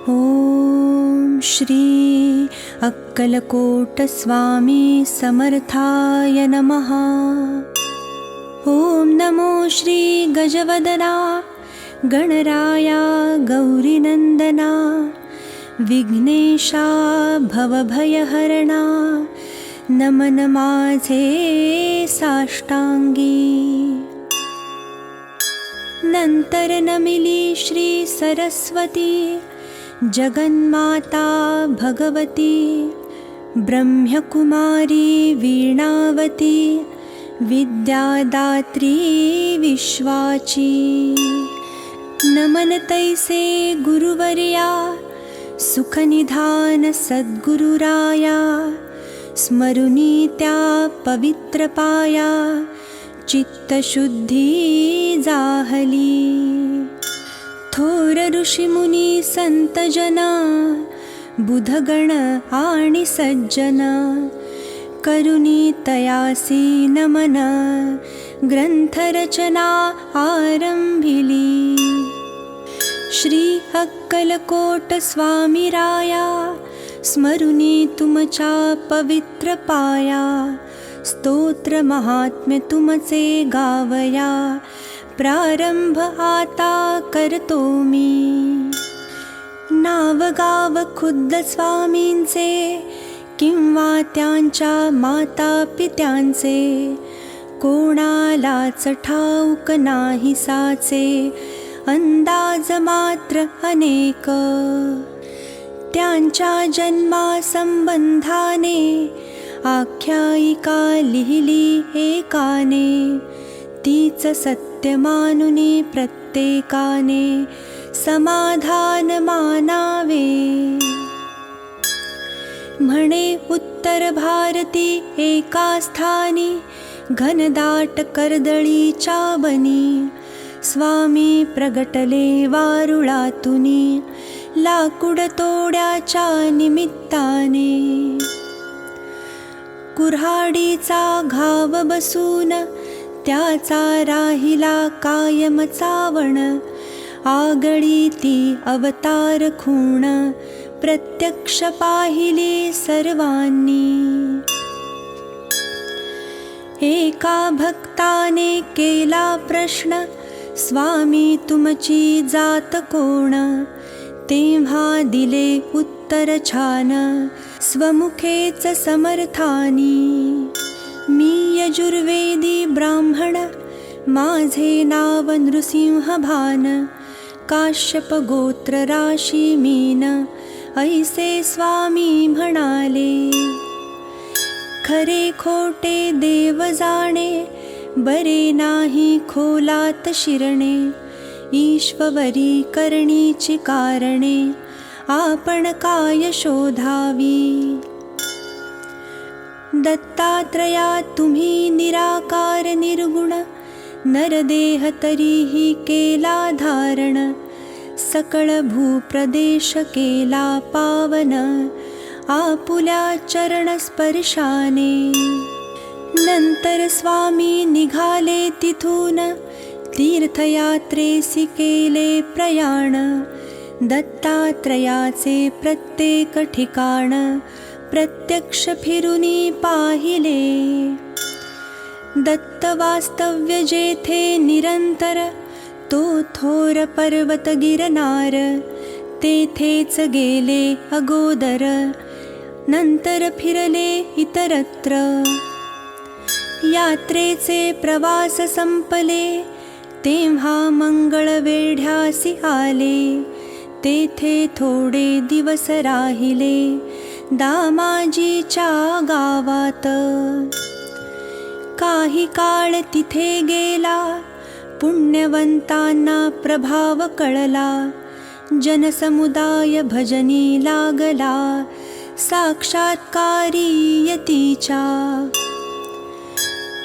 ओम श्री अक्कलकोट स्वामी समर्थाय नमः। ओम नमो श्री गजवदना गणराया गौरीनंदना विघ्नेशा भवभयहरणा नमन माझे साष्टांगी। नंतर नमिली श्री सरस्वती जगन्माता भगवती ब्रह्मकुमारी वीणावती विद्यादात्री विश्वाची। नमन तैसे गुरुवर्या सुखनिधान सद्गुरुराया स्मरुनी त्या पवित्र पाया चित्तशुद्धी जाहली। थोर ऋषिमुनी संतजना बुधगण आणि सज्जना करुणी तयासी नमन ग्रंथरचना आरंभिली। श्री अक्कलकोट स्वामी राया स्मरुनी तुमच्या पवित्र पाया स्तोत्र महात्म्य तुमचे गावया प्रारंभ आता करतो मी। नाव गाव खुद्द स्वामींचे किंवा त्यांच्या माता पित्यांचे कोणालाच ठाऊक नाही साचे अंदाज मात्र अनेक। त्यांच्या जन्मासंबंधाने आख्यायिका लिहिली एकाने तीच सत्य मानुनी प्रत्येकाने समाधान मानावे। म्हणे उत्तर भारती एका स्थानी घनदाट कर्दळीच्या बनी स्वामी प्रगटले वारुळातुनी लाकूड तोड्याच्या निमित्ताने। कुऱ्हाडीचा घाव बसून त्याचा राहिला कायम चावण आगळी ती अवतार खूण प्रत्यक्ष पाहिली सर्वांनी। एका भक्ताने केला प्रश्न स्वामी तुमची जात कोण तेव्हा दिले उत्तर छान स्वमुखेच समर्थानी। मी यजुर्वेदी ब्राह्मण माझे नाव नृसिंह भान काश्यप गोत्र राशी मीन ऐसे स्वामी म्हणाले। खरे खोटे देव जाणे बरे नाही खोलात शिरणे ईश्वरी करणीची कारणे आपण काय शोधावी। दत्तात्रया तुम्ही निराकार निर्गुण नरदेह तरीही केला धारण सकळ भूप्रदेश केला पावन आपुल्या चरण स्पर्शाने। नंतर स्वामी निघाले तिथून तीर्थयात्रेसी केले प्रयाण दत्तात्रयाचे प्रत्येक ठिकाण प्रत्यक्ष फिरुनी पाहिले। दत्त वास्तव्य जेथे निरंतर तो थोर पर्वत गिरनार तेथेच गेले अगोदर नंतर फिरले इतरत्र। यात्रेचे प्रवास संपले तेव्हा मंगळवेढ्यासी आले तेथे थोडे दिवस राहिले दामाजीच्या गावात। काही काळ तिथे गेला पुण्यवंतांना प्रभाव कळला जनसमुदाय भजनी लागला साक्षात्कारी यतीच्या।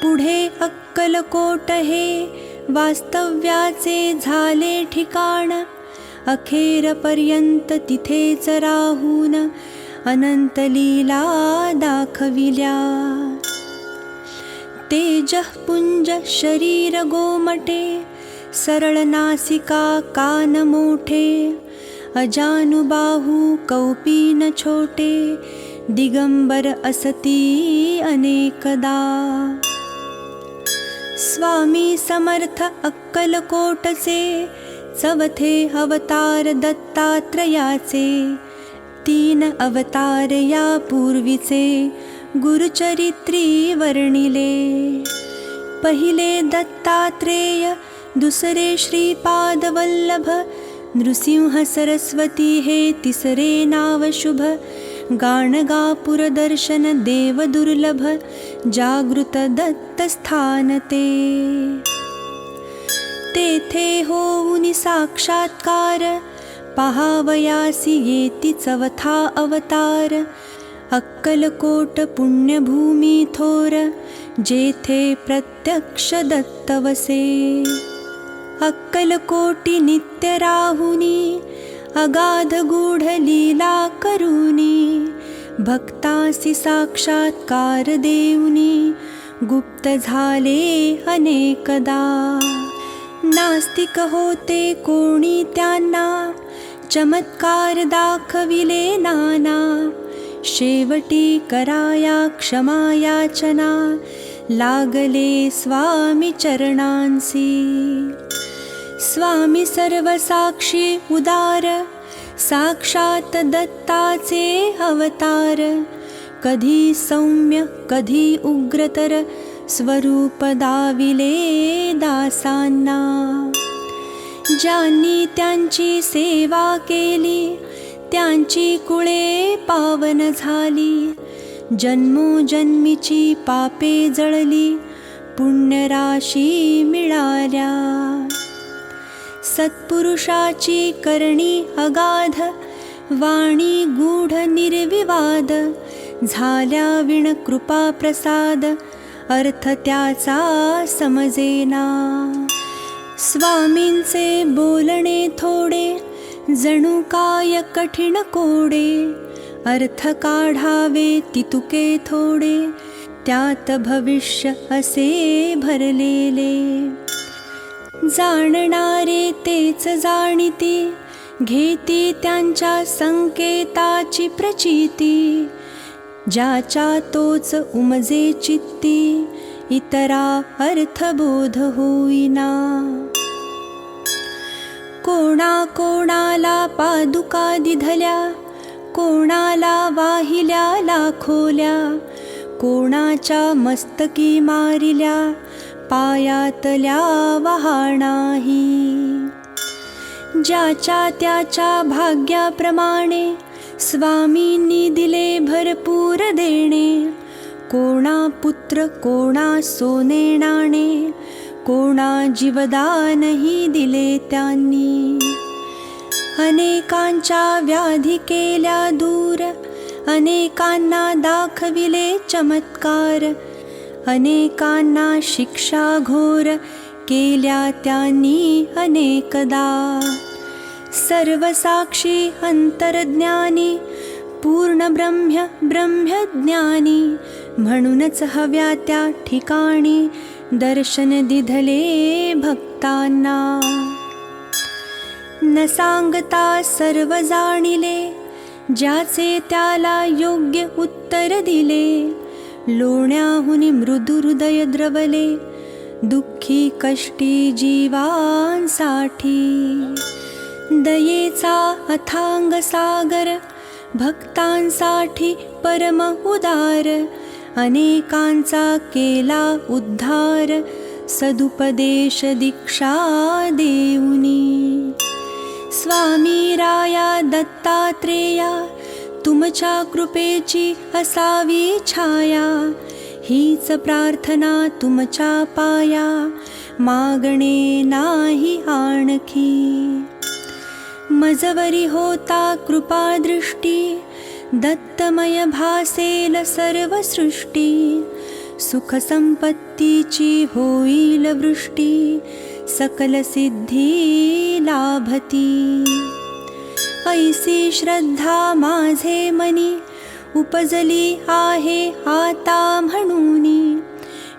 पुढे अक्कलकोट हे वास्तव्याचे झाले ठिकाण अखेरपर्यंत तिथेच राहून अनंत लीला दाखविल्या। तेजःपुंज शरीर गोमटे सरळ नासिका कान मोठे अजानुबाहू कौपीन छोटे, दिगंबर असती अनेकदा. स्वामी समर्थ अक्कलकोटचे, चवथे अवतार दत्तात्रयाचे. 3 अवतार या पूर्वीचे, गुरुचरित्री वर्णिले. पहिले दत्तात्रेय, दुसरे श्रीपाद वल्लभ, नृसिंह सरस्वती हे तिसरे नाव शुभ. गाणगापूर दर्शन देव दुर्लभ, जागृत दत्त स्थान ते. तेथे होऊनी साक्षात्कार, पहावयासी येती चवथा अवतार. अक्कलकोट पुण्यभूमी थोर, जेथे प्रत्यक्ष दत्त वसे. अक्कलकोटी नित्य राहुनी, अगाध गूढ लीला करुनी. भक्तासी साक्षात्कार देऊनी, गुप्त झाले अनेकदा. नास्तिक होते कोणी त्यांना, चमत्कार दाखविले नाना. शेवटी कराया क्षमा याचना, लागले स्वामी चरणांसी. स्वामी सर्वसाक्षी उदार, साक्षात दत्ताचे अवतार. कधी सौम्य कधी उग्रतर, स्वरूप दाविले दासांना. ज्यांनी त्यांची सेवा केली, त्यांची कुळे पावन झाली. जन्मोजन्मीची पापे जळली, पुण्यराशी मिळाल्या. सत्पुरुषाची करणी अगाध, वाणी गूढ निर्विवाद. झाल्या विण कृपा प्रसाद, अर्थ त्याचा समजेना. स्वामींचे बोलणे थोडे, जणू काय कठीण कोडे. अर्थ काढावे तितुके थोडे, त्यात भविष्य असे भरलेले. जाणणारे तेच जाणिती, घेती त्यांच्या संकेताची प्रचिती. ज्याच्या तोच उमजे चित्ती, इतरा अर्थबोध होईना. कोणाला पादुका दिधल्या, कोणाला वाहिल्या लाखोल्या. कोणाच्या मस्तकी मारिल्या, पायातल्या वहाणाही. ज्याच्या त्याच्या भाग्याप्रमाणे, स्वामींनी दिले भरपूर देणे. कोणा पुत्र कोणा सोने नाणे, कोणा जीवदानही दिले त्यांनी. अनेकांच्या व्याधी केल्या दूर, अनेकांना दाखविले चमत्कार. अनेकांना शिक्षा घोर, केल्या त्यांनी अनेकदा. सर्वसाक्षी अंतर्ज्ञानी, पूर्ण ब्रह्मज्ञानी. म्हणूनच हव्या त्या ठिकाणी, दर्शन दिधले भक्तांना. न सांगता सर्व जाणिले, ज्याचे त्याला योग्य उत्तर दिले. लोण्याहुनी मृदु हृदय द्रवले, दुःखी कष्टी जीवांसाठी. दयेचा अथांग सागर, भक्तांसाठी परम उदार. अनेकांचा केला उद्धार, सदुपदेश दीक्षा देऊनी. स्वामी राया दत्तात्रेया, तुमच्या कृपेची असावी छाया. हीच प्रार्थना तुमच्या पाया, मागणे नाही आणखी. मजवरी होता कृपादृष्टी, दत्तमय भासेल सर्व सृष्टी. सुख संपत्तीची होईल वृष्टी, सकल सिद्धी लाभती. ऐसी श्रद्धा माझे मनी, उपजली आहे आता म्हणूनी.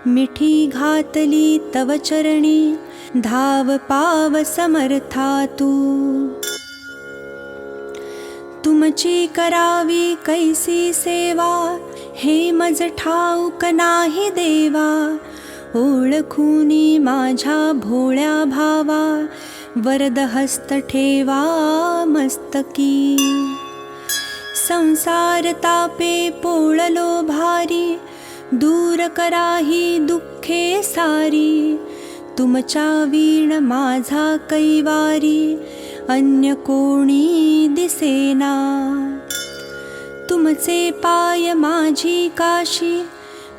मिठी घातली तव चरणी, धाव पाव समर्था तू. तुमची करावी कैसी सेवा, हे मज ठाऊक नाही देवा. ओळखूनी माझ्या भोळ्या भावा, वरद हस्त ठेवा मस्तकी. संसार तापे पोळलो भारी, दूर कराही दुःखे सारी. तुमच्या वीण माझा कैवारी, अन्य कोणी दिसेना. तुमचे पाय माझी काशी,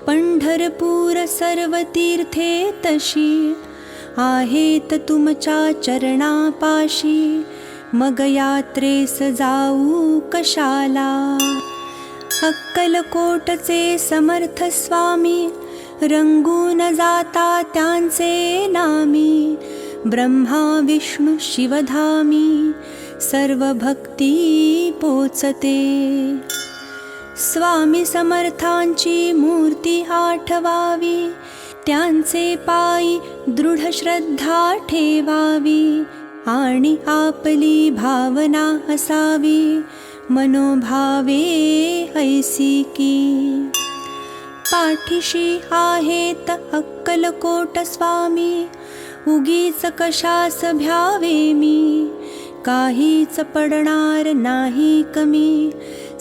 पंढरपूर सर्व तीर्थे तशी. आहेत तुमच्या चरणापाशी, मग यात्रेस जाऊ कशाला. अक्कलकोटचे समर्थ स्वामी, रंगून जाता त्यांचे नामी. ब्रह्मा विष्णू शिवधामी, सर्व भक्ती पोचते. स्वामी समर्थांची मूर्ती आठवावी, त्यांचे पायी दृढ श्रद्धा ठेवावी. आणि आपली भावना असावी, मनोभावे ऐसी की. पाठीशी आहेत अक्कलकोट स्वामी, उगीच कशास भ्यावे मी. काहीच पडणार नाही कमी,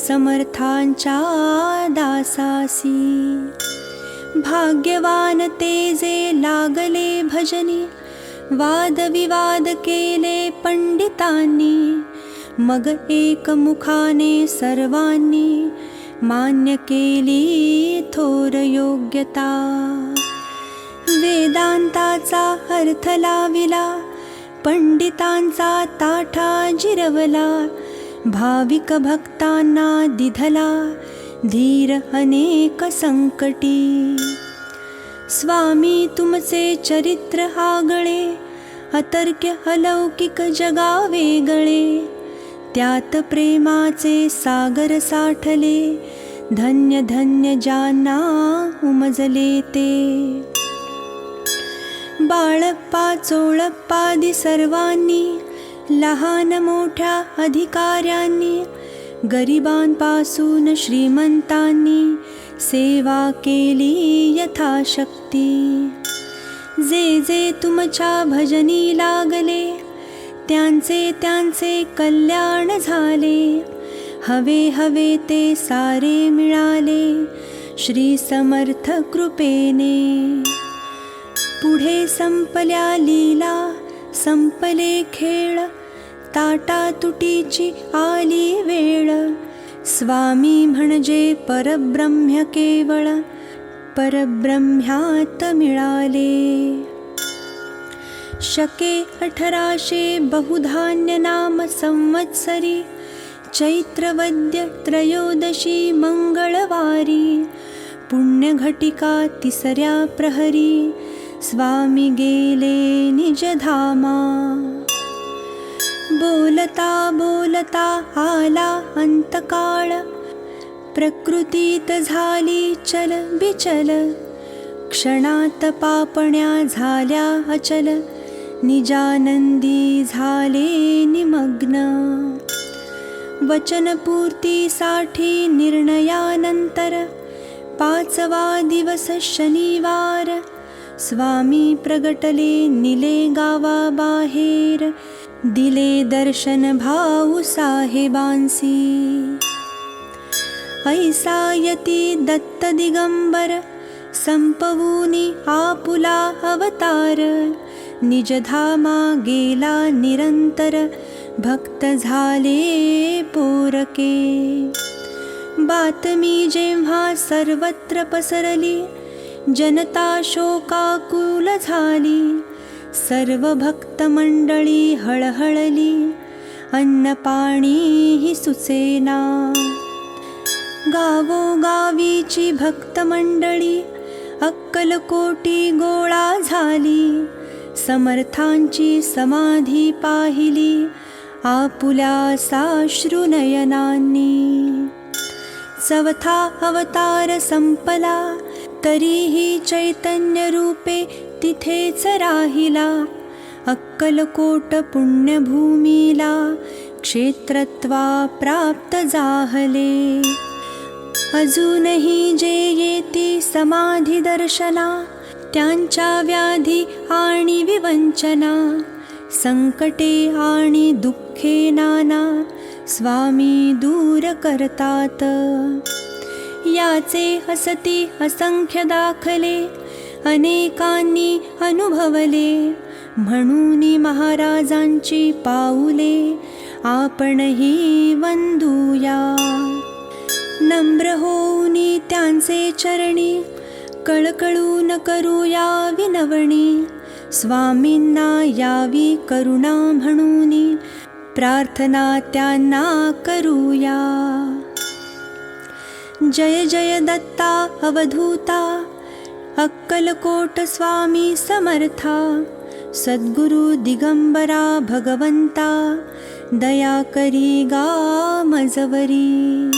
समर्थांच्या दासासी. भाग्यवान ते जे लागले भजनी, वादविवाद केले पंडितांनी. मग एकमुखाने सर्वांनी, मान्य केली थोर योग्यता. वेदांताचा अर्थ लाविला, पंडितांचा ताठा जिरवला. भाविक भक्तांना दिधला, धीर अनेक संकटी. स्वामी तुमचे चरित्र आगळे, अतर्क्य अलौकिक जगा वेगळे. त्यात प्रेमाचे सागर साठले, धन्य धन्य ज्यांना उमजले ते. बाळप्पा चोळप्पादी सर्वांनी, लहान मोठ्या अधिकाऱ्यांनी. गरिबांपासून श्रीमंतांनी, सेवा केली यथाशक्ती. जे जे तुमच्या भजनी लागले, त्यांचे त्यांचे कल्याण झाले. हवे हवे ते सारे मिळाले, श्री समर्थ कृपेने. पुढे संपल्या लीला, संपले खेळ, ताटातुटीची आली वेळ. स्वामी म्हणजे परब्रह्म केवळ, परब्रह्म्यात मिळाले. शके 1800 बहुधान्य नाम संवत्सरी, चैत्रवद्य त्रयोदशी मंगळवारी. पुण्यघटिका तिसऱ्या प्रहरी, स्वामी गेले निजधामा. बोलता बोलता आला अंतकाळ, प्रकृतीत झाली चल बिचल. क्षणात पापण्या झाल्या अचल, निजानंदी झाले निमग्न. वचनपूर्तीसाठी निर्णयानंतर, 5वा दिवस शनिवार. स्वामी प्रगटले निले गावाबाहेर, दिले दर्शन भाऊ साहेबांसी. ऐसा यती दत्त दिगंबर, संपवूनी आपुला अवतार. निजधामा गेला निरंतर, भक्त झाले पोरके. बातमी जेव्हा सर्वत्र पसरली, जनता शोकाकुल झाली. सर्व भक्त मंडळी हळहळली, अन्न पाणीही सुचेना. गावोगावीची भक्त मंडळी, अक्कलकोटी गोळा झाली. समर्थांची समाधी पाहिली, आपुल्या साश्रुनयनांनी. 4था अवतार संपला, तरीही चैतन्य रूपे तिथेच राहिला. अक्कलकोट पुण्यभूमीला क्षेत्रत्वा प्राप्त जाहले. अजूनही जे येती समाधी दर्शना, त्यांच्या व्याधी आणि विवंचना, संकटे आणि दुःखे नाना स्वामी दूर करतात. याचे असती असंख्य दाखले, अनेकांनी अनुभवले. म्हणून महाराजांची पाऊले आपणही वंदूया. नम्र होऊन त्यांचे चरणी, कळकळून करूया विनवणी. स्वामींना यावी करुणा म्हणून, प्रार्थना त्यांना करूया. जय जय दत्ता अवधूता, अक्कलकोट स्वामी समर्था. सद्गुरु दिगंबरा भगवंता, दया करी गा मजवरी.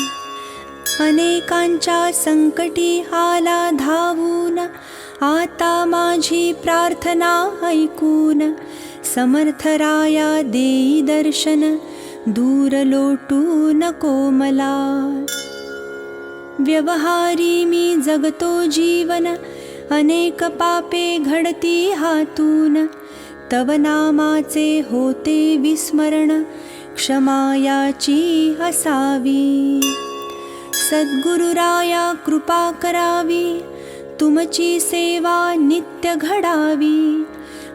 अनेकांच्या संकटी आला धावून, आता माझी प्रार्थना ऐकून. समर्थराया देई दर्शन, दूर लोटू नको मला. व्यवहारी मी जगतो जीवन, अनेक पापे घडती हातून. तव नामाचे होते विस्मरण, क्षमायाची असावी. सद्गुरुराया कृपा करावी, तुमची सेवा नित्य घडावी.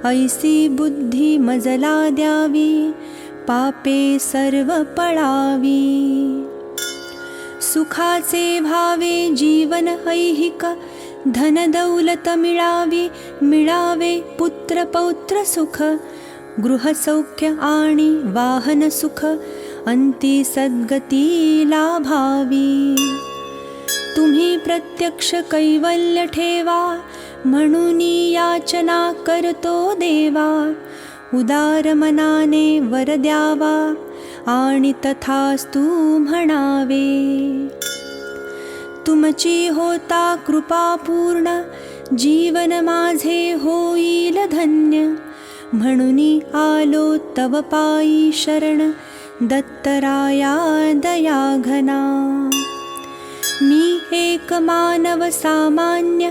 ऐसी बुद्धी मजला द्यावी, पापे सर्व पळावी. सुखाचे भावे जीवन ऐहिक, धन दौलत मिळावी. मिळावे पुत्र पौत्र सुख, गृहसौख्य आणि वाहन सुख. अंती सद्गती लाभावी. तुम्ही प्रत्यक्ष कैवल्य ठेवा, म्हणून याचना करतो देवा. उदार मनाने वर द्यावा, आणि तथास्तु म्हणावे. तुमची होता कृपा पूर्ण, जीवन माझे होईल धन्य. म्हणून आलो तव पायी शरण, दत्तराया दया घना. मी एक मानव सामान्य,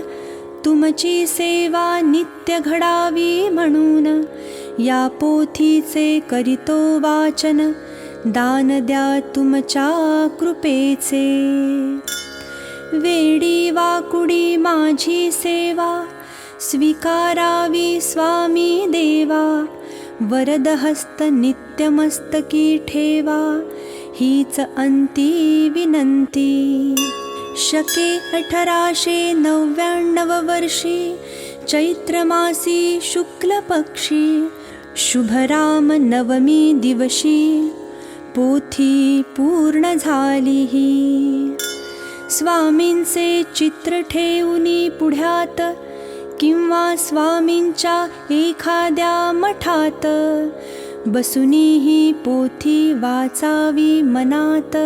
तुमची सेवा नित्य घडावी म्हणून. या पोथीचे करितो वाचन, दान द्या तुमच्या कृपेचे. वेडी वाकुडी माझी सेवा, स्वीकारावी स्वामी देवा. वरदहस्त नित्यमस्तकी ठेवा, हीच अंती विनंती. शके 1899 वर्षी, चैत्रमासी शुक्ल पक्षी. शुभराम नवमी दिवशी, पोथी पूर्ण झाली ही. स्वामींचे चित्र ठेवूनी पुढ्यात, किंवा स्वामींच्या एखाद्या मठात. बसुनी ही पोथी वाचावी मनात,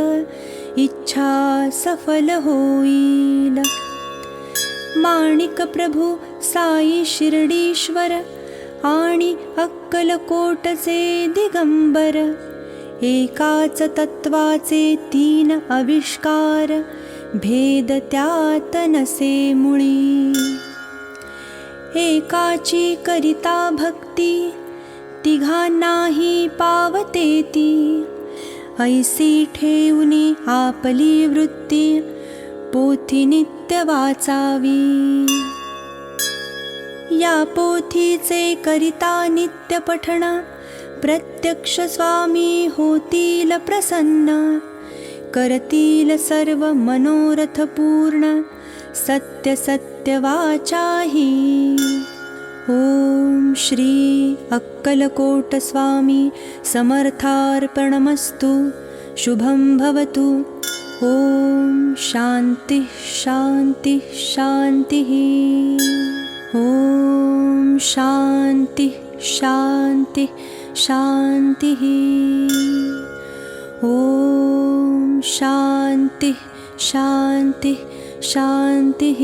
इच्छा सफल होईल. माणिक प्रभू साई शिर्डीश्वर, आणि अक्कलकोटचे दिगंबर. एकाच तत्वाचे 3 आविष्कार, भेद त्यात नसे मुळी. एकाची करिता भक्ती, तिघांनाही पावते ती. ऐसी ठेवूनी आपली वृत्ती, पोथी नित्य वाचावी. या पोथीचे करिता नित्य पठण, प्रत्यक्ष स्वामी होतील प्रसन्न. करतील सर्व मनोरथ पूर्ण, सत्य सत्य वाचाही. ओम श्री अक्कलकोट स्वामी समर्थार्पणमस्तु. शुभं भवतु. ओम शांति शांति शांतिः. ओम शांति शांति शांतिः. ओम शांति शांति शांतिः.